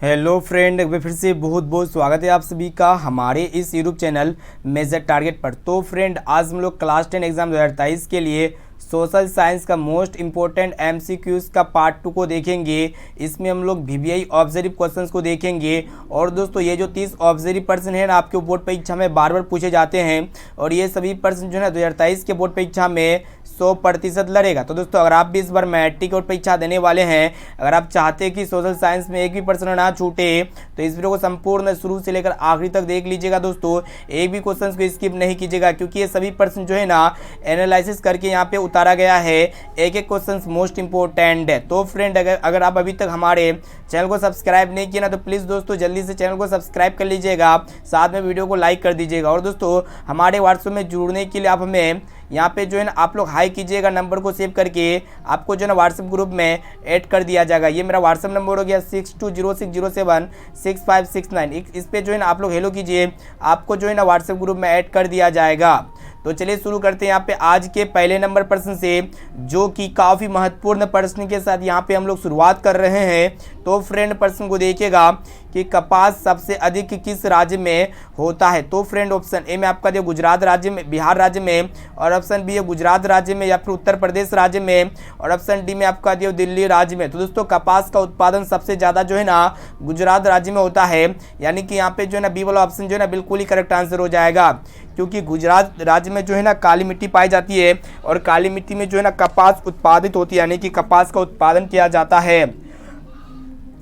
Hello friend, एक बार फिर से बहुत बहुत स्वागत है आप सभी का हमारे इस यूट्यूब चैनल मेजर टारगेट पर। तो फ्रेंड, आज हम लोग क्लास 10 एग्जाम 2023 के लिए सोशल साइंस का मोस्ट इंपॉर्टेंट एमसीक्यूज का पार्ट 2 को देखेंगे। इसमें हम लोग वीवीआई ऑब्जर्व क्वेश्चंस को देखेंगे। और दोस्तों, ये जो 30 ऑब्जर्व प्रश्न है ना, आपके बोर्ड परीक्षा में बार बार पूछे जाते हैं और ये सभी प्रश्न जो है 2023 के बोर्ड परीक्षा में 100% लड़ेगा। तो दोस्तों, अगर आप भी इस बार मैट्रिक और परीक्षा देने वाले हैं, अगर आप चाहते हैं कि सोशल साइंस में एक भी प्रश्न ना छूटे, तो इस वीडियो को संपूर्ण शुरू से लेकर आखिरी तक देख लीजिएगा। दोस्तों, एक भी क्वेश्चन को स्किप नहीं कीजिएगा, क्योंकि ये सभी प्रश्न जो है ना एनालिसिस करके यहाँ पे उतारा गया है। एक एक क्वेश्चन मोस्ट इंपॉर्टेंट है। तो फ्रेंड, अगर आप अभी तक हमारे चैनल को सब्सक्राइब नहीं किया ना, तो प्लीज़ दोस्तों जल्दी से चैनल को सब्सक्राइब कर लीजिएगा, साथ में वीडियो को लाइक कर दीजिएगा। और दोस्तों, हमारे व्हाट्सएप में जुड़ने के लिए आप हमें यहाँ पे जो है ना आप लोग हाई कीजिएगा, नंबर को सेव करके आपको जो है ना व्हाट्सएप ग्रुप में ऐड कर दिया जाएगा। ये मेरा व्हाट्सएप नंबर हो गया 6206076569। इस पे जो है ना आप लोग हेलो कीजिए, आपको जो है ना व्हाट्सएप ग्रुप में ऐड कर दिया जाएगा। तो चलिए शुरू करते हैं यहाँ पे आज के पहले नंबर प्रश्न से, जो कि काफ़ी महत्वपूर्ण प्रश्न के साथ यहाँ पे हम लोग शुरुआत कर रहे हैं। तो फ्रेंड, प्रश्न को देखिएगा कि कपास सबसे अधिक किस राज्य में होता है। तो फ्रेंड, ऑप्शन ए में आपका दिया गुजरात राज्य में, बिहार राज्य में, और ऑप्शन बी है गुजरात राज्य में या फिर उत्तर प्रदेश राज्य में, और ऑप्शन डी में आपका दिया दिल्ली राज्य में। तो दोस्तों, कपास का उत्पादन सबसे ज़्यादा जो है ना गुजरात राज्य में होता है, यानी कि यहाँ पे जो है ना बी वाला ऑप्शन जो है ना बिल्कुल ही करेक्ट आंसर हो जाएगा, क्योंकि गुजरात राज्य में जो है ना काली मिट्टी पाई जाती है और काली मिट्टी में जो है ना कपास उत्पादित होती है, यानी कि कपास का उत्पादन किया जाता है।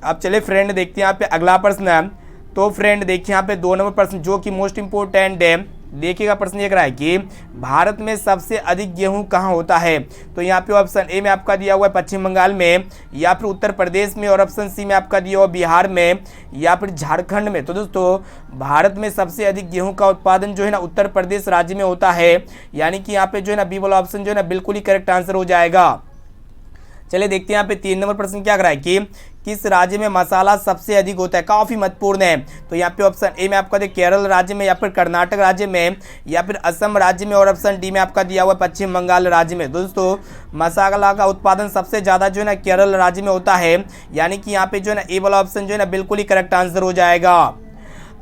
अब चले फ्रेंड, देखते हैं यहाँ पे अगला प्रश्न है। तो फ्रेंड देखिए यहाँ पे 2 नंबर प्रश्न जो कि मोस्ट इंपोर्टेंट है। देखिएगा, प्रश्न ये कह रहा है कि भारत में सबसे अधिक गेहूं कहाँ होता है। तो यहाँ पे ऑप्शन ए में आपका दिया हुआ है पश्चिम बंगाल में, या फिर उत्तर प्रदेश में, और ऑप्शन सी में आपका दिया हुआ बिहार में, या फिर झारखंड में। तो दोस्तों, भारत में सबसे अधिक गेहूं का उत्पादन जो है ना उत्तर प्रदेश राज्य में होता है, यानी कि यहाँ पे जो है ना बी वाला ऑप्शन जो है ना बिल्कुल ही करेक्ट आंसर हो जाएगा। चलिए देखते हैं यहाँ पे 3 नंबर प्रश्न क्या कर रहा है कि किस राज्य में मसाला सबसे अधिक होता है। काफ़ी महत्वपूर्ण है। तो यहाँ पे ऑप्शन ए में आपका दिया केरल राज्य में, या फिर कर्नाटक राज्य में, या फिर असम राज्य में, और ऑप्शन डी में आपका दिया हुआ पश्चिम बंगाल राज्य में। दोस्तों, मसाला का उत्पादन सबसे ज़्यादा जो है ना केरल राज्य में होता है, यानी कि यहाँ पे जो है ना ए वाला ऑप्शन जो है ना बिल्कुल ही करेक्ट आंसर हो जाएगा।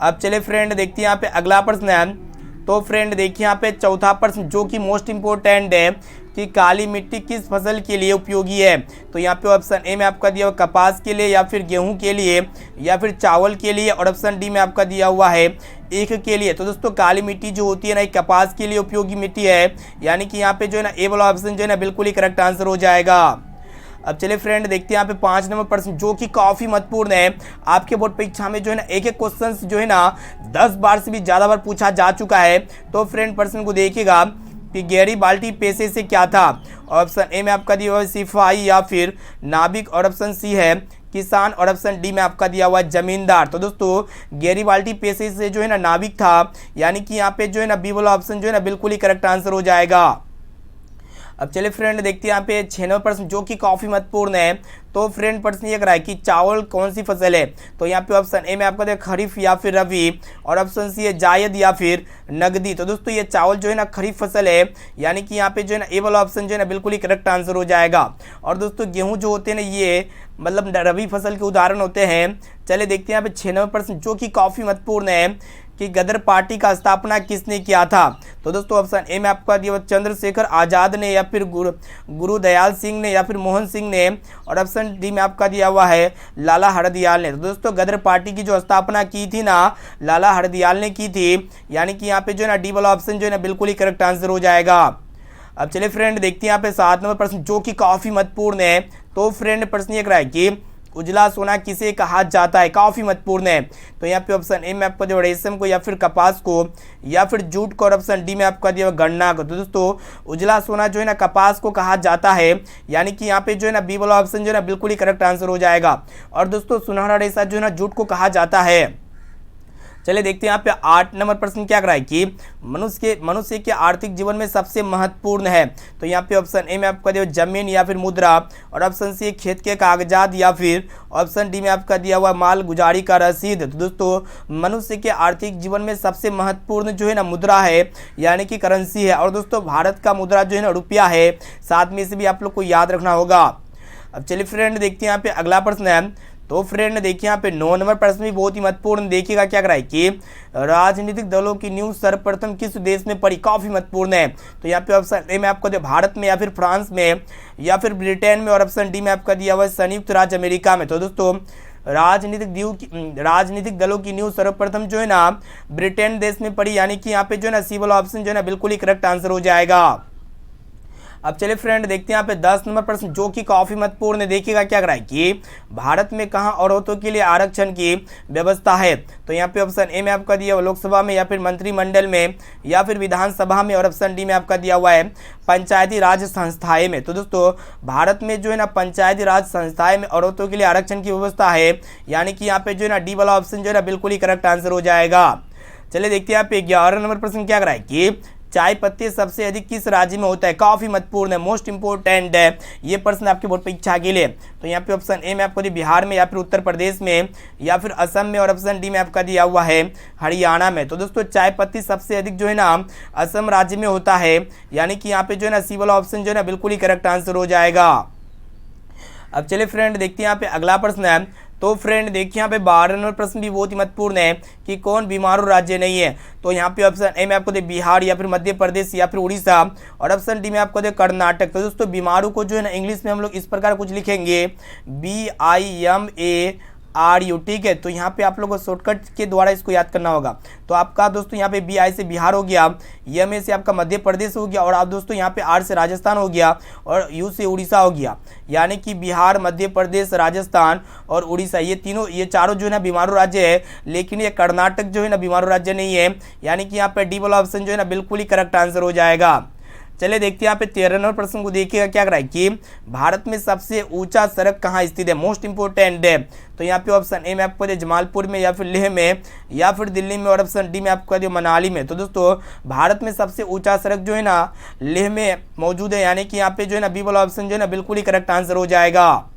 अब चले फ्रेंड, देखते हैं यहाँ पे अगला प्रश्न है। तो फ्रेंड देखिए यहाँ पे चौथा प्रश्न जो कि मोस्ट इंपॉर्टेंट है कि काली मिट्टी किस फसल के लिए उपयोगी है। तो यहाँ पे ऑप्शन ए में आपका दिया हुआ कपास के लिए, या फिर गेहूं के लिए, या फिर चावल के लिए, और ऑप्शन डी में आपका दिया हुआ है ईख के लिए। तो दोस्तों, काली मिट्टी जो होती है ना कपास के लिए उपयोगी मिट्टी है, यानी कि यहाँ पे जो है ना ए वाला ऑप्शन जो है ना बिल्कुल ही करेक्ट आंसर हो जाएगा। अब चलिए फ्रेंड, देखते हैं यहाँ पे 5 नंबर प्रश्न जो कि काफ़ी महत्वपूर्ण है। आपके बोर्ड परीक्षा में जो है ना एक एक क्वेश्चन जो है ना 10 बार से भी ज़्यादा बार पूछा जा चुका है। तो फ्रेंड, प्रश्न को देखिएगा कि गैरीबाल्डी पेशे से क्या था। ऑप्शन ए में आपका दिया हुआ है सिपाही या फिर नाविक, और ऑप्शन सी है किसान, और ऑप्शन डी में आपका दिया हुआ है जमींदार। तो दोस्तों, गैरीबाल्डी पेशे से जो है ना नाविक था, यानी कि यहाँ पे जो है ना बी वाला ऑप्शन जो है ना बिल्कुल ही करेक्ट आंसर हो जाएगा। अब चलिए फ्रेंड, देखते हैं यहाँ पे 6 नंबर प्रश्न जो कि काफ़ी महत्वपूर्ण है। तो फ्रेंड, प्रश्न ये कह रहा है कि चावल कौन सी फसल है। तो यहाँ पे ऑप्शन ए में आपका देखिए खरीफ या फिर रबी, और ऑप्शन सी है जायद या फिर नगदी। तो दोस्तों, ये चावल जो है ना खरीफ फसल है, यानी कि यहाँ पे जो है ना ए वाला ऑप्शन जो है ना बिल्कुल ही करेक्ट आंसर हो जाएगा। और दोस्तों, गेहूँ जो होते हैं ना ये मतलब रबी फसल के उदाहरण होते हैं। चले देखते हैं यहाँ पे 6 नंबर प्रश्न जो कि काफ़ी महत्वपूर्ण है कि गदर पार्टी का स्थापना किसने किया था। तो दोस्तों, ऑप्शन ए में आपका दिया चंद्रशेखर आज़ाद ने, या फिर गुरुदयाल सिंह ने, या फिर मोहन सिंह ने, और ऑप्शन डी में आपका दिया हुआ है लाला हरदयाल ने। तो दोस्तों, गदर पार्टी की जो स्थापना की थी ना लाला हरदयाल ने की थी, यानी कि यहाँ पे जो है ना डी वाला ऑप्शन जो है ना बिल्कुल ही करेक्ट आंसर हो जाएगा। अब चलिए फ्रेंड, देखते हैं यहाँ पे 7 नंबर प्रश्न जो कि काफ़ी महत्वपूर्ण है। तो फ्रेंड, प्रश्न ये कह रहा है कि उजला सोना किसे कहा जाता है। काफ़ी महत्वपूर्ण है। तो यहाँ पे ऑप्शन ए में आपका दिया रेशम को, या फिर कपास को, या फिर जूट को, और ऑप्शन डी में आपका दिया गन्ना को। तो दोस्तों, उजला सोना जो है ना कपास को कहा जाता है, यानी कि यहाँ पे जो है ना बी वाला ऑप्शन जो है ना बिल्कुल ही करेक्ट आंसर हो जाएगा। और दोस्तों, सुनहरा रेशा जो है ना जूट को कहा जाता है। चलिए देखते हैं यहाँ पे 8 नंबर प्रश्न क्या कर रहा है कि मनुष्य के आर्थिक जीवन में सबसे महत्वपूर्ण है। तो यहाँ पे ऑप्शन ए में आपका दिया जमीन या फिर मुद्रा, और ऑप्शन सी खेत के कागजात, या फिर ऑप्शन डी में आपका दिया हुआ माल गुजारी का रसीद। तो दोस्तों, मनुष्य के आर्थिक जीवन में सबसे महत्वपूर्ण जो है ना मुद्रा है, यानी कि करेंसी है। और दोस्तों, भारत का मुद्रा जो है ना रुपया है। साथ में से भी आप लोग को याद रखना होगा। अब चलिए फ्रेंड, देखते हैं यहाँ पे अगला प्रश्न है। तो फ्रेंड देखिए यहाँ पे 9 नंबर प्रश्न भी बहुत ही महत्वपूर्ण, देखिएगा क्या कराए कि राजनीतिक दलों की न्यूज सर्वप्रथम किस देश में पड़ी, काफी महत्वपूर्ण है। तो यहाँ पे ऑप्शन ए में आपको दिया भारत में, या फिर फ्रांस में, या फिर ब्रिटेन में, और ऑप्शन डी में आपका दिया हुआ है संयुक्त राज्य अमेरिका में। तो दोस्तों राजनीतिक दलों की न्यूज सर्वप्रथम जो है ना ब्रिटेन देश में पड़ी, यानी कि यहाँ पे जो है ना सी वाला ऑप्शन जो है ना बिल्कुल ही करेक्ट आंसर हो जाएगा। अब चलिए फ्रेंड देखते हैं यहाँ पे 10 नंबर प्रश्न जो कि काफी महत्वपूर्ण है, देखिएगा क्या कराए कि भारत में कहाँ औरतों के लिए आरक्षण की व्यवस्था है। तो यहाँ पे ऑप्शन ए में आपका दिया हुआ लोकसभा में, या फिर मंत्रिमंडल में, या फिर विधानसभा में, और ऑप्शन डी में आपका दिया हुआ है पंचायती राज संस्थाएं में। तो दोस्तों भारत में जो है ना पंचायती राज संस्थाएं में औरतों के लिए आरक्षण की व्यवस्था है, यानी कि यहाँ पे जो है ना डी वाला ऑप्शन जो है ना बिल्कुल ही करेक्ट आंसर हो जाएगा। चलिए देखते हैं यहाँ पे 11 नंबर प्रश्न क्या कराए कि चाय पत्ती सबसे अधिक किस राज्य में होता है, काफी महत्वपूर्ण है, मोस्ट इंपोर्टेंट है ये प्रश्न आपके बोर्ड परीक्षा के लिए। तो यहाँ पे ऑप्शन ए में आपको दिया बिहार में, या फिर उत्तर प्रदेश में, या फिर असम में, और ऑप्शन डी में आपका दिया हुआ है हरियाणा में। तो दोस्तों चाय पत्ती सबसे अधिक जो है ना असम राज्य में होता है, यानी कि यहाँ पे जो है ना सी वाला ऑप्शन जो है ना बिल्कुल ही करेक्ट आंसर हो जाएगा। अब चलिए फ्रेंड देखते हैं यहाँ पे अगला प्रश्न है। तो फ्रेंड देखिए यहाँ पे 12 नंबर प्रश्न भी बहुत ही महत्वपूर्ण है कि कौन बीमारू राज्य नहीं है। तो यहाँ पे ऑप्शन ए में आपको दे बिहार, या फिर मध्य प्रदेश, या फिर उड़ीसा, और ऑप्शन डी में आपको दे कर्नाटक। तो दोस्तों बीमारू को जो है ना इंग्लिश में हम लोग इस प्रकार कुछ लिखेंगे BIMARU, ठीक है। तो यहाँ पे आप लोगों को शॉर्टकट के द्वारा इसको याद करना होगा। तो आपका दोस्तों यहाँ पे BI से बिहार हो गया, MA से आपका मध्य प्रदेश हो गया, और आप दोस्तों यहाँ पे R से राजस्थान हो गया, और U से उड़ीसा हो गया। यानी कि बिहार, मध्य प्रदेश, राजस्थान और उड़ीसा, ये चारों जो है ना बीमारू राज्य है, लेकिन ये कर्नाटक जो है ना बीमारू राज्य नहीं है, यानी कि यहाँ पे डी वाला ऑप्शन जो है ना बिल्कुल ही करेक्ट आंसर हो जाएगा। चलिए देखते हैं यहाँ पे 13 नंबर प्रश्न को देखिएगा क्या कराए कि भारत में सबसे ऊंचा सड़क कहाँ स्थित है, मोस्ट इंपोर्टेंट है। तो यहाँ पे ऑप्शन ए में आपको दे जमालपुर में, या फिर लेह में, या फिर दिल्ली में, और ऑप्शन डी में आपको दे मनाली में। तो दोस्तों भारत में सबसे ऊंचा सड़क जो है ना लेह में मौजूद है, यानी कि यहाँ पे जो है ना बी वाला ऑप्शन जो है ना बिल्कुल ही करेक्ट आंसर हो जाएगा।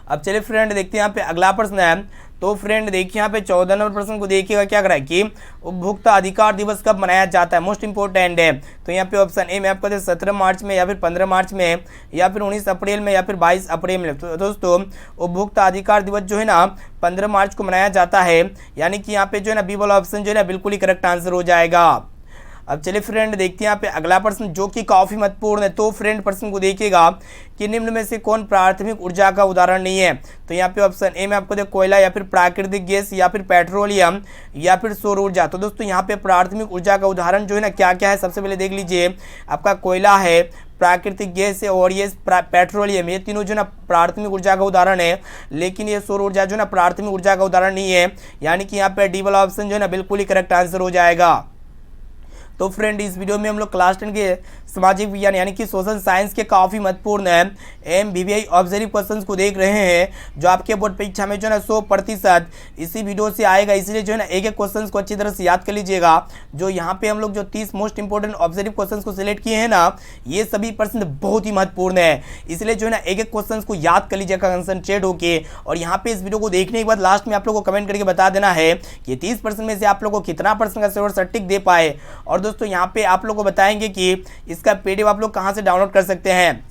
अब चलिए फ्रेंड देखते हैं यहाँ पे अगला प्रश्न है। तो फ्रेंड देखिए यहाँ पे 14 नंबर प्रश्न को देखिएगा क्या कराए कि उपभोक्ता अधिकार दिवस कब मनाया जाता है, मोस्ट इंपोर्टेंट है। तो यहाँ पे ऑप्शन ए में आपको 17 मार्च में, या फिर 15 मार्च में, या फिर 19 अप्रैल में, या फिर 22 अप्रैल में। तो दोस्तों उपभोक्ता अधिकार दिवस जो है ना 15 मार्च को मनाया जाता है, यानी कि यहाँ पे जो है ना बी वाला ऑप्शन जो है ना बिल्कुल ही करेक्ट आंसर हो जाएगा। अब चलिए फ्रेंड देखते हैं यहाँ पे अगला प्रश्न जो कि काफी महत्वपूर्ण है। तो फ्रेंड प्रश्न को देखिएगा कि निम्न में से कौन प्राथमिक ऊर्जा का उदाहरण नहीं है। तो यहाँ पे ऑप्शन ए में आपको दे कोयला, या फिर प्राकृतिक गैस, या फिर पेट्रोलियम, या फिर सौर ऊर्जा। तो दोस्तों यहाँ पे प्राथमिक ऊर्जा का उदाहरण जो है ना क्या क्या है, सबसे पहले देख लीजिए, आपका कोयला है, प्राकृतिक गैस है, और ये पेट्रोलियम, ये तीनों जो ना प्राथमिक ऊर्जा का उदाहरण है, लेकिन ये सौर ऊर्जा जो ना प्राथमिक ऊर्जा का उदाहरण नहीं है, यानी कि यहाँ पे डी वाला ऑप्शन जो है ना बिल्कुल ही करेक्ट आंसर हो जाएगा। तो फ्रेंड इस वीडियो में हम लोग क्लास 10 के सामाजिक विज्ञान यानी कि सोशल साइंस के काफ़ी महत्वपूर्ण MBBI ऑब्जर्व क्वेश्चंस को देख रहे हैं, जो आपके बोर्ड परीक्षा में जो है ना 100% इसी वीडियो से आएगा। इसलिए जो है ना एक एक क्वेश्चंस को अच्छी तरह से याद कर लीजिएगा। जो यहाँ पे हम लोग जो 30 मोस्ट इंपोर्टेंट ऑब्जर्व क्वेश्चंस को सिलेक्ट किए हैं ना, ये सभी प्रश्न बहुत ही महत्वपूर्ण है, इसलिए जो है ना एक एक क्वेश्चन को याद कर लीजिएगा कंसंट्रेट होके। और यहाँ पे इस वीडियो को देखने के बाद लास्ट में आप लोग को कमेंट करके बता देना है कि 30% में से आप लोग को कितना परसेंट का सटीक दे पाए। और दोस्तों यहाँ पे आप लोग को बताएंगे कि इसका PDF आप लोग कहाँ से डाउनलोड कर सकते हैं,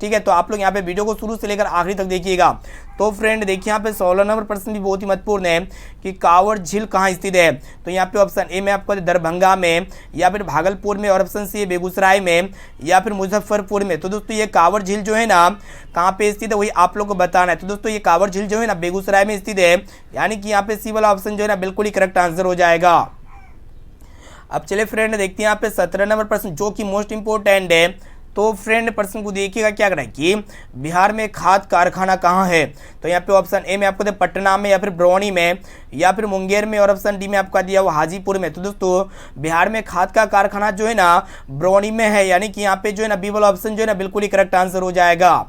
ठीक है। तो आप लोग यहाँ पे वीडियो को शुरू से लेकर आखिरी तक देखिएगा। तो फ्रेंड देखिए यहाँ पे 16 नंबर प्रश्न भी बहुत ही महत्वपूर्ण है कि कांवड़ झील कहाँ स्थित है। तो यहाँ पे ऑप्शन ए में आपको दरभंगा में, या फिर भागलपुर में, और ऑप्शन सी बेगूसराय में, या फिर मुजफ्फरपुर में। तो दोस्तों ये कांवड़ झील जो है ना कहाँ पे स्थित है वही आप लोग को बताना है। तो दोस्तों ये कांवड़ झील जो है ना बेगूसराय में स्थित है, यानी कि यहाँ पे सी वाला ऑप्शन जो है ना बिल्कुल ही करेक्ट आंसर हो जाएगा। अब चले फ्रेंड देखते हैं यहाँ पे 17 नंबर प्रश्न जो कि मोस्ट इंपोर्टेंट है। तो फ्रेंड प्रश्न को देखिएगा क्या करें कि बिहार में खाद कारखाना कहाँ है। तो यहाँ पे ऑप्शन ए में आपको पटना में, या फिर बरौनी में, या फिर मुंगेर में, और ऑप्शन डी में आपका दिया हुआ हाजीपुर में। तो दोस्तों बिहार में खाद का कारखाना जो है ना बरौनी में है, यानी कि यहाँ पे जो है ना बी वाला ऑप्शन जो है ना बिल्कुल ही करेक्ट आंसर हो जाएगा।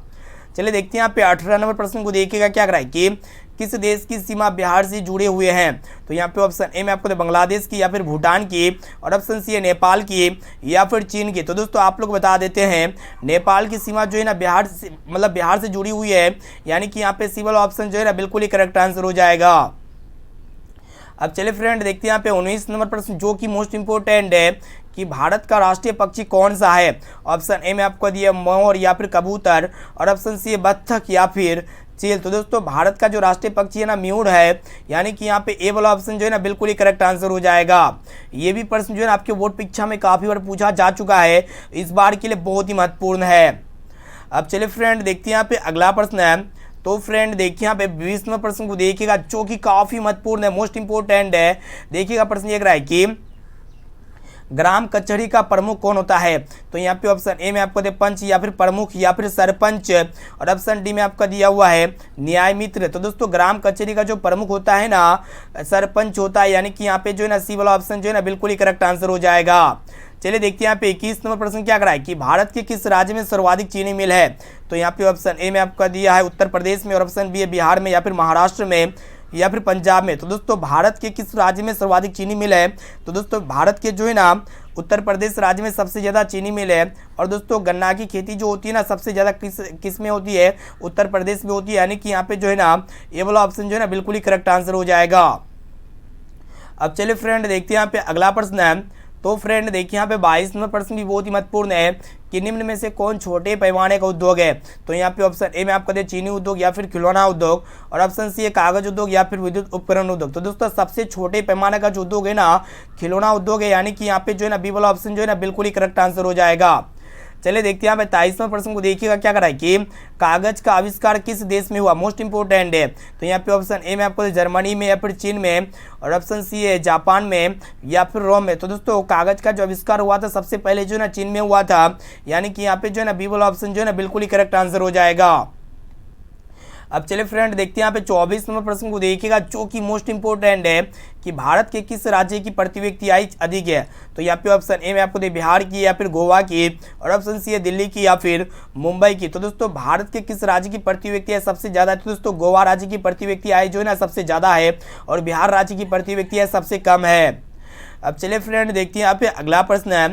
चलिए देखते हैं यहाँ पे 18 नंबर प्रश्न को देखिएगा क्या कराए कि किस देश की सीमा बिहार से जुड़े हुए हैं। तो यहाँ पे ऑप्शन ए में आपको बांग्लादेश की, या फिर भूटान की, और ऑप्शन सी है नेपाल की, या फिर चीन की। तो दोस्तों आप लोग बता देते हैं नेपाल की सीमा जो है ना बिहार से, मतलब बिहार से जुड़ी हुई है, यानी कि यहाँ पे सी वाला ऑप्शन जो है ना बिल्कुल ही करेक्ट आंसर हो जाएगा। अब चलिए फ्रेंड देखते हैं यहाँ पे 19 नंबर प्रश्न जो कि मोस्ट इंपोर्टेंट है कि भारत का राष्ट्रीय पक्षी कौन सा है। ऑप्शन ए में आपको दिया मोर, या फिर कबूतर, और ऑप्शन सी है बत्तख, या फिर चील। तो दोस्तों भारत का जो राष्ट्रीय पक्षी है ना म्यूट है, यानी कि यहाँ पे ए वाला ऑप्शन जो है ना बिल्कुल ही करेक्ट आंसर हो जाएगा। ये भी प्रश्न जो है ना आपके बोर्ड परीक्षा में काफी बार पूछा जा चुका है, इस बार के लिए बहुत ही महत्वपूर्ण है। अब चलिए फ्रेंड देखते हैं यहाँ पे अगला प्रश्न है। तो फ्रेंड देखिए यहाँ पे 20 नंबर प्रश्न को देखिएगा, जो कि काफी महत्वपूर्ण है, मोस्ट इंपोर्टेंट है। देखिएगा प्रश्न ये रहा है कि ग्राम कचहरी का प्रमुख कौन होता है। तो यहाँ पे ऑप्शन ए में आपको दे पंच या फिर प्रमुख या फिर सरपंच, और ऑप्शन डी में आपका दिया हुआ है न्याय मित्र। तो दोस्तों ग्राम कचहरी का जो प्रमुख होता है ना सरपंच होता है, यानी कि यहाँ पे जो है ना सी वाला ऑप्शन जो है ना बिल्कुल ही करेक्ट आंसर हो जाएगा। चलिए देखते हैं यहाँ पे 21 नंबर प्रश्न क्या करा है कि भारत के किस राज्य में सर्वाधिक चीनी मिल है। तो यहाँ पे ऑप्शन ए में आपका दिया है उत्तर प्रदेश में, और ऑप्शन बी है बिहार में या फिर महाराष्ट्र में या फिर पंजाब में। तो दोस्तों भारत के किस राज्य में सर्वाधिक चीनी मिल है। तो दोस्तों भारत के जो है ना उत्तर प्रदेश राज्य में सबसे ज़्यादा चीनी मिल है। और दोस्तों गन्ना की खेती जो होती है ना सबसे ज़्यादा किस में होती है, उत्तर प्रदेश में होती है, यानी कि यहाँ पे जो है ना ये वाला ऑप्शन जो है ना बिल्कुल ही करेक्ट आंसर हो जाएगा। अब चलिए फ्रेंड देखते हैं यहाँ पे अगला प्रश्न है। तो फ्रेंड देखिए यहाँ पे 22 नंबर प्रश्न भी बहुत ही महत्वपूर्ण है कि निम्न में से कौन छोटे पैमाने का उद्योग है। तो यहाँ पे ऑप्शन ए में आपका दे चीनी उद्योग या फिर खिलौना उद्योग, और ऑप्शन सी है कागज उद्योग या फिर विद्युत उपकरण उद्योग। तो दोस्तों सबसे छोटे पैमाने का जो उद्योग है ना खिलौना उद्योग है, यानी कि यहाँ पे जो है ना बी वाला ऑप्शन जो है ना बिल्कुल ही करेक्ट आंसर हो जाएगा। चलिए देखते हैं यहाँ पे 23वें प्रश्न को देखिएगा क्या करा है कि कागज का आविष्कार किस देश में हुआ, मोस्ट इंपोर्टेंट है। तो यहाँ पे ऑप्शन ए में आपको जर्मनी में या फिर चीन में, और ऑप्शन सी है जापान में या फिर रोम में। तो दोस्तों कागज का जो आविष्कार हुआ था सबसे पहले जो है ना चीन में हुआ था, यानी कि यहाँ पे जो है ना बी वाला ऑप्शन जो है ना बिल्कुल ही करेक्ट आंसर हो जाएगा। अब चलिए फ्रेंड देखते हैं यहाँ पे 24 नंबर प्रश्न को देखिएगा, जो कि मोस्ट इंपोर्टेंट है कि भारत के किस राज्य की प्रति व्यक्ति आय अधिक है। तो यहाँ पे ऑप्शन ए में आपको दे बिहार की या फिर गोवा की, और ऑप्शन सी है दिल्ली की या फिर मुंबई की। तो दोस्तों भारत के किस राज्य की प्रति व्यक्ति आय सबसे ज़्यादा है। तो दोस्तों गोवा राज्य की प्रति व्यक्ति आय जो है ना सबसे ज़्यादा है, और बिहार राज्य की प्रति व्यक्ति आय सबसे कम है। अब चलिए फ्रेंड देखते हैं यहाँ पे अगला प्रश्न है।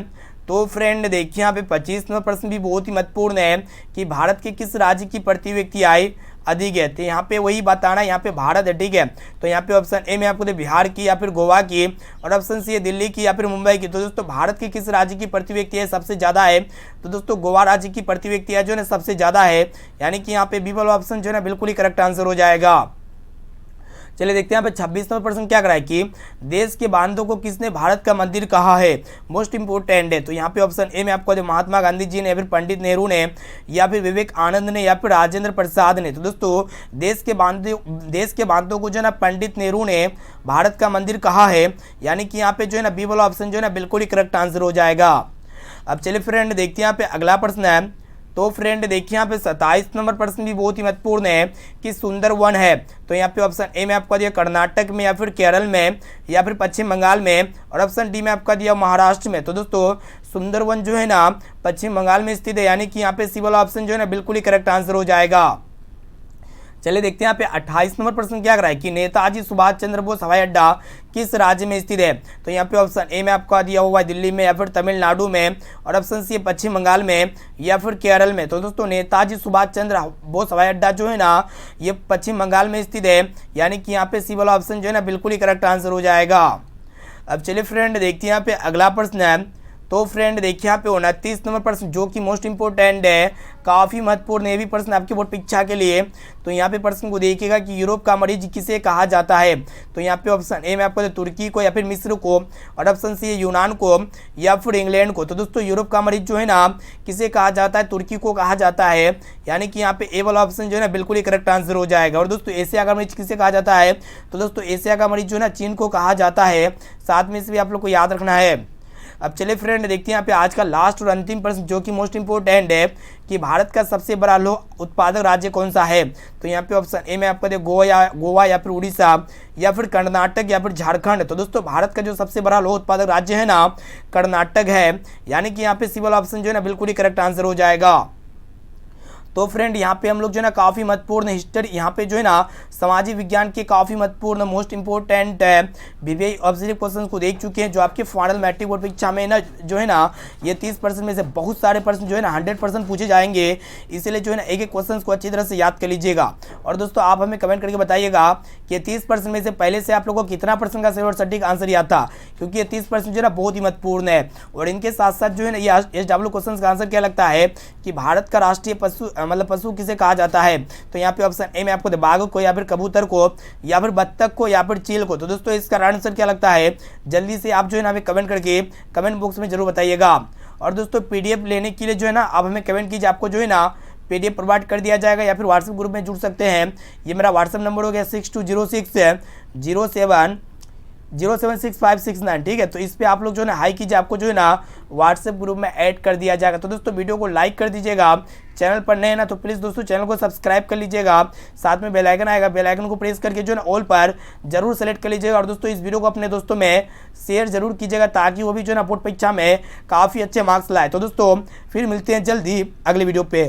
तो फ्रेंड देखिए यहाँ पे 25 नंबर प्रश्न भी बहुत ही महत्वपूर्ण है कि भारत के किस राज्य की प्रति व्यक्ति आय अधिक है। तो यहाँ पे वही बताना है, यहाँ पे भारत है, ठीक है। तो यहाँ पे ऑप्शन ए में आपको दे बिहार की या फिर गोवा की, और ऑप्शन सी है दिल्ली की या फिर मुंबई की। तो दोस्तों भारत के किस राज्य की प्रति व्यक्ति आय सबसे ज़्यादा है। तो दोस्तों गोवा राज्य की प्रति व्यक्ति आय जो है ना सबसे ज़्यादा है, यानी कि यहाँ पे बी वाला ऑप्शन जो है ना बिल्कुल ही करेक्ट आंसर हो जाएगा। चलिए देखते हैं यहाँ पे 26 नंबर प्रश्न क्या करा है कि देश के बांधों को किसने भारत का मंदिर कहा है, मोस्ट इंपोर्टेंट है। तो यहाँ पे ऑप्शन ए में आपको महात्मा गांधी जी ने, या फिर पंडित नेहरू ने, या फिर विवेक आनंद ने, या फिर राजेंद्र प्रसाद ने। तो दोस्तों देश के बांधों को जो है ना पंडित नेहरू ने भारत का मंदिर कहा है, यानी कि यहाँ पे जो है ना बी वाला ऑप्शन जो है ना बिल्कुल ही करेक्ट आंसर हो जाएगा। अब चलिए फ्रेंड देखते हैं यहाँ पे अगला प्रश्न है। तो फ्रेंड देखिए यहाँ पे 27 नंबर प्रश्न भी बहुत ही महत्वपूर्ण है कि सुंदर वन है। तो यहाँ पे ऑप्शन ए में आपका दिया कर्नाटक में या फिर केरल में या फिर पश्चिम बंगाल में, और ऑप्शन डी में आपका दिया महाराष्ट्र में। तो दोस्तों सुंदर वन जो है ना पश्चिम बंगाल में स्थित है, यानी कि यहाँ पे सी वाला ऑप्शन जो है ना बिल्कुल ही करेक्ट आंसर हो जाएगा। चलिए देखते हैं यहाँ पे 28 नंबर प्रश्न क्या करा है कि नेताजी सुभाष चंद्र बोस हवाई अड्डा किस राज्य में स्थित है। तो यहाँ पे ऑप्शन ए में आपका दिया हुआ है दिल्ली में या फिर तमिलनाडु में, और ऑप्शन सी पश्चिम बंगाल में या फिर केरल में। तो दोस्तों नेताजी सुभाष चंद्र बोस हवाई अड्डा जो है ना ये पश्चिम बंगाल में स्थित है, यानी कि यहाँ पे सी वाला ऑप्शन जो है ना बिल्कुल ही करेक्ट आंसर हो जाएगा। अब चलिए फ्रेंड देखते हैं यहाँ पे अगला प्रश्न है। तो फ्रेंड देखिए यहाँ पे 29 नंबर प्रश्न, जो कि मोस्ट इंपोर्टेंट है, काफ़ी महत्वपूर्ण है भी प्रश्न आपके बोर्ड परीक्षा के लिए। तो यहाँ पे प्रश्न को देखिएगा कि यूरोप का मरीज किसे कहा जाता है। तो यहाँ पे ऑप्शन ए में आपको तुर्की को या फिर मिस्र को, और ऑप्शन सी है यूनान को या फिर इंग्लैंड को। तो दोस्तों यूरोप का मरीज जो है ना किसे कहा जाता है, तुर्की को कहा जाता है, यानी कि यहाँ पे ए वाला ऑप्शन जो है ना बिल्कुल ही करेक्ट आंसर हो जाएगा। और दोस्तों एशिया का मरीज किसे कहा जाता है। तो दोस्तों एशिया का मरीज जो है ना चीन को कहा जाता है, साथ में इसे भी आप लोग को याद रखना है। अब चलिए फ्रेंड देखते हैं यहाँ पे आज का लास्ट और अंतिम प्रश्न, जो कि मोस्ट इंपोर्टेंट है कि भारत का सबसे बड़ा लौह उत्पादक राज्य कौन सा है। तो यहाँ पे ऑप्शन ए में आपको दे गोवा या फिर उड़ीसा या फिर कर्नाटक या फिर झारखंड। तो दोस्तों भारत का जो सबसे बड़ा लौह उत्पादक राज्य है ना कर्नाटक है, यानी कि यहाँ पे सी वाला ऑप्शन जो है ना बिल्कुल ही करेक्ट आंसर हो जाएगा। तो फ्रेंड यहाँ पे हम लोग जो है ना काफ़ी महत्वपूर्ण हिस्ट्री, यहाँ पे जो है ना सामाजिक विज्ञान के काफ़ी महत्वपूर्ण most important VVI objective question को देख चुके हैं, जो आपके फाइनल मैट्रिक बोर्ड परीक्षा में ना जो है ना ये 30% में से बहुत सारे प्रश्न जो है ना 100% पूछे जाएंगे। इसलिए जो है ना एक एक क्वेश्चन को अच्छी तरह से याद कर लीजिएगा। और दोस्तों आप हमें कमेंट करके बताइएगा कि 30% में से पहले से आप लोगों को कितना परसेंट का सही और सटीक आंसर याद था, क्योंकि ये 30% जो है ना बहुत ही महत्वपूर्ण है। और इनके साथ साथ जो है ना ये SW क्वेश्चन का आंसर क्या लगता है कि भारत का राष्ट्रीय पशु मतलब पशु किसे कहा जाता है, तो यहाँ पे ऑप्शन ए में आपको बाघ को या फिर कबूतर को या फिर बत्तख को या फिर चील को। तो दोस्तों इसका आंसर क्या लगता है, जल्दी से आप जो है ना हमें कमेंट करके कमेंट बॉक्स में जरूर बताइएगा। और दोस्तों PDF लेने के लिए जो है ना आप हमें कमेंट कीजिए, आपको जो है ना PDF प्रोवाइड कर दिया जाएगा, या फिर व्हाट्सएप ग्रुप में जुड़ सकते हैं। ये मेरा व्हाट्सएप नंबर हो गया 6206076569, ठीक है। तो इस पे आप लोग जो है ना हाई कीजिए, आपको जो है ना व्हाट्सएप ग्रुप में ऐड कर दिया जाएगा। तो दोस्तों वीडियो को लाइक कर दीजिएगा, चैनल पर नए हैं ना तो प्लीज़ दोस्तों चैनल को सब्सक्राइब कर लीजिएगा, साथ में बेल आइकन आएगा, बेल आइकन को प्रेस करके जो है ना ऑल पर जरूर सेलेक्ट कर लीजिएगा। और दोस्तों इस वीडियो को अपने दोस्तों में शेयर जरूर कीजिएगा, ताकि वो भी जो है ना बोर्ड परीक्षा में काफ़ी अच्छे मार्क्स लाए। तो दोस्तों फिर मिलते हैं जल्दी अगले वीडियो पे।